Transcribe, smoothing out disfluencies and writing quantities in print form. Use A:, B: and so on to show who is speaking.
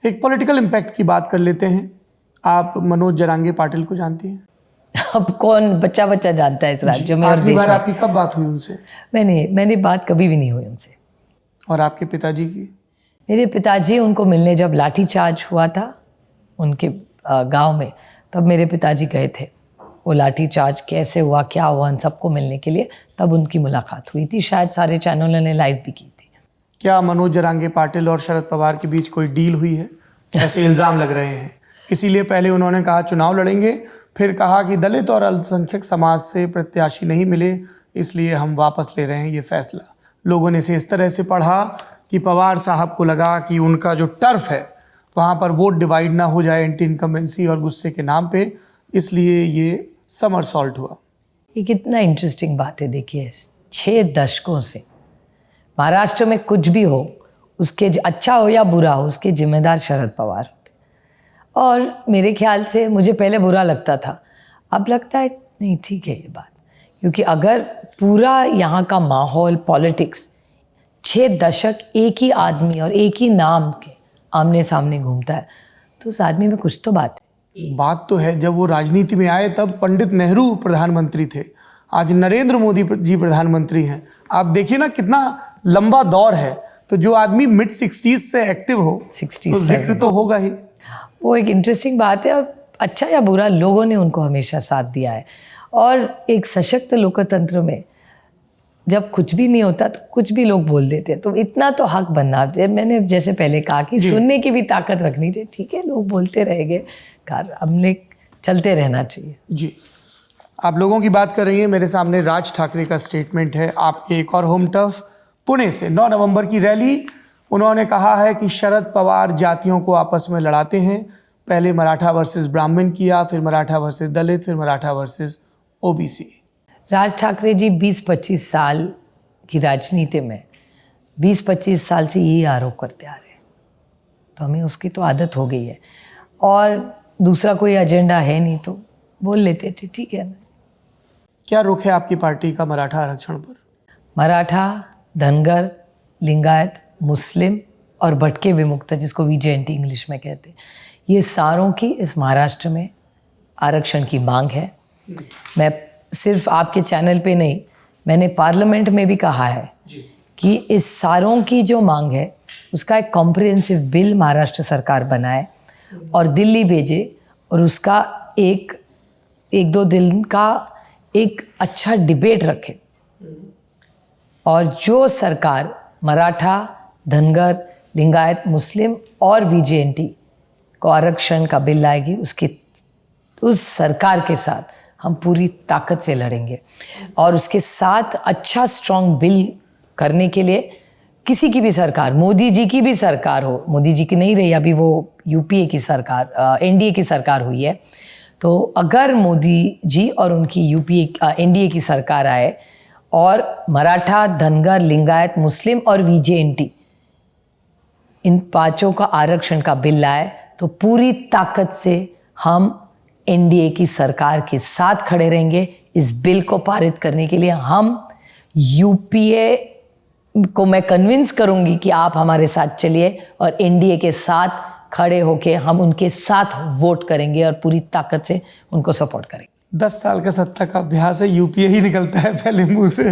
A: एक political impact की बात कर लेते हैं। आप मनोज जरांगे पाटिल को जानती हैं?
B: अब कौन बच्चा बच्चा जानता है इस राज्य में और
A: आखिरी
B: देश
A: बार
B: में।
A: आपकी कब बात हुई उनसे?
B: मेरी बात कभी भी नहीं हुई उनसे।
A: और आपके पिताजी की?
B: मेरे पिताजी उनको मिलने जब लाठीचार्ज हुआ था उनके गांव में, तब मेरे पिताजी गए थे। वो लाठीचार्ज कैसे हुआ, क्या हुआ, उन सबको मिलने के लिए तब उनकी मुलाकात हुई थी। शायद सारे चैनलों ने लाइव भी की थी।
A: क्या मनोज जरांगे पाटिल और शरद पवार के बीच कोई डील हुई है? ऐसे इल्ज़ाम लग रहे हैं। इसीलिए पहले उन्होंने कहा चुनाव लड़ेंगे, फिर कहा कि दलित और अल्पसंख्यक समाज से प्रत्याशी नहीं मिले, इसलिए हम वापस ले रहे हैं ये फैसला। लोगों ने इसे इस तरह से पढ़ा कि पवार साहब को लगा कि उनका जो टर्फ है वहाँ पर वोट डिवाइड ना हो जाए एंटी इनकम्बेंसी और गुस्से के नाम पे, इसलिए ये समरसॉल्ट हुआ।
B: ये कितना इंटरेस्टिंग बात है। देखिए 6 दशकों से महाराष्ट्र में कुछ भी हो, उसके अच्छा हो या बुरा हो, उसके जिम्मेदार शरद पवार होते। और मेरे ख्याल से मुझे पहले बुरा लगता था, अब लगता है नहीं ठीक है ये बात। क्योंकि अगर पूरा यहाँ का माहौल, पॉलिटिक्स 6 दशक एक ही आदमी और एक ही नाम के आमने सामने घूमता है, तो उस आदमी में कुछ तो बात है।
A: बात तो है, जब वो राजनीति में आए तब पंडित नेहरू प्रधानमंत्री थे, आज नरेंद्र मोदी जी प्रधानमंत्री हैं। आप देखिए ना कितना लंबा दौर है। तो जो आदमी मिड 60s से एक्टिव हो,
B: 67
A: तो जिक्र तो होगा ही।
B: वो एक इंटरेस्टिंग बात है। और अच्छा या बुरा, लोगों ने उनको हमेशा साथ दिया है। और एक सशक्त लोकतंत्र में जब कुछ भी नहीं होता तो कुछ भी लोग बोल देते हैं, तो इतना तो हक बनना। मैंने जैसे पहले कहा कि सुनने की भी ताकत रखनी चाहिए। ठीक है, लोग बोलते रहेंगे, हमने चलते रहना चाहिए।
A: जी, आप लोगों की बात कर रही हैं। मेरे सामने राज ठाकरे का स्टेटमेंट है आपके एक और होम टर्फ पुणे से 9 नवंबर की रैली। उन्होंने कहा है कि शरद पवार जातियों को आपस में लड़ाते हैं। पहले मराठा वर्सेस ब्राह्मण किया, फिर मराठा वर्सेस दलित, फिर मराठा वर्सेस ओबीसी।
B: राज ठाकरे जी 20-25 साल की राजनीति में 20-25 साल से यही आरोप करते आ रहे हैं, तो हमें उसकी तो आदत हो गई है। और दूसरा कोई एजेंडा है नहीं तो बोल लेते थे, ठीक है ना।
A: क्या रुख है आपकी पार्टी का मराठा आरक्षण पर?
B: मराठा, धनगर, लिंगायत, मुस्लिम और भटके विमुक्त, जिसको VJNT इंग्लिश में कहते हैं, ये सारों की इस महाराष्ट्र में आरक्षण की मांग है। मैं सिर्फ आपके चैनल पे नहीं, मैंने पार्लियामेंट में भी कहा है कि इस सारों की जो मांग है उसका एक कॉम्प्रिहेंसिव बिल महाराष्ट्र सरकार बनाए और दिल्ली भेजे, और उसका एक 2 दिन का एक अच्छा डिबेट रखे। और जो सरकार मराठा, धनगर, लिंगायत, मुस्लिम और VJNT को आरक्षण का बिल लाएगी, उस सरकार के साथ हम पूरी ताकत से लड़ेंगे। और उसके साथ अच्छा स्ट्रॉन्ग बिल करने के लिए किसी की भी सरकार, मोदी जी की भी सरकार हो, मोदी जी की नहीं रही अभी, वो UPA की सरकार, NDA की सरकार हुई है, तो अगर मोदी जी और उनकी NDA की सरकार आए और मराठा, धनगर, लिंगायत, मुस्लिम और VJNT इन 5 का आरक्षण का बिल लाए, तो पूरी ताकत से हम NDA की सरकार के साथ खड़े रहेंगे। इस बिल को पारित करने के लिए हम UPA को मैं कन्विंस करूंगी कि आप हमारे साथ चलिए, और NDA के साथ खड़े होके हम उनके साथ वोट करेंगे और पूरी ताकत से उनको सपोर्ट करेंगे।
A: 10 साल का सत्ता का अभ्यास है, UPA ही निकलता है पहले मुंह से।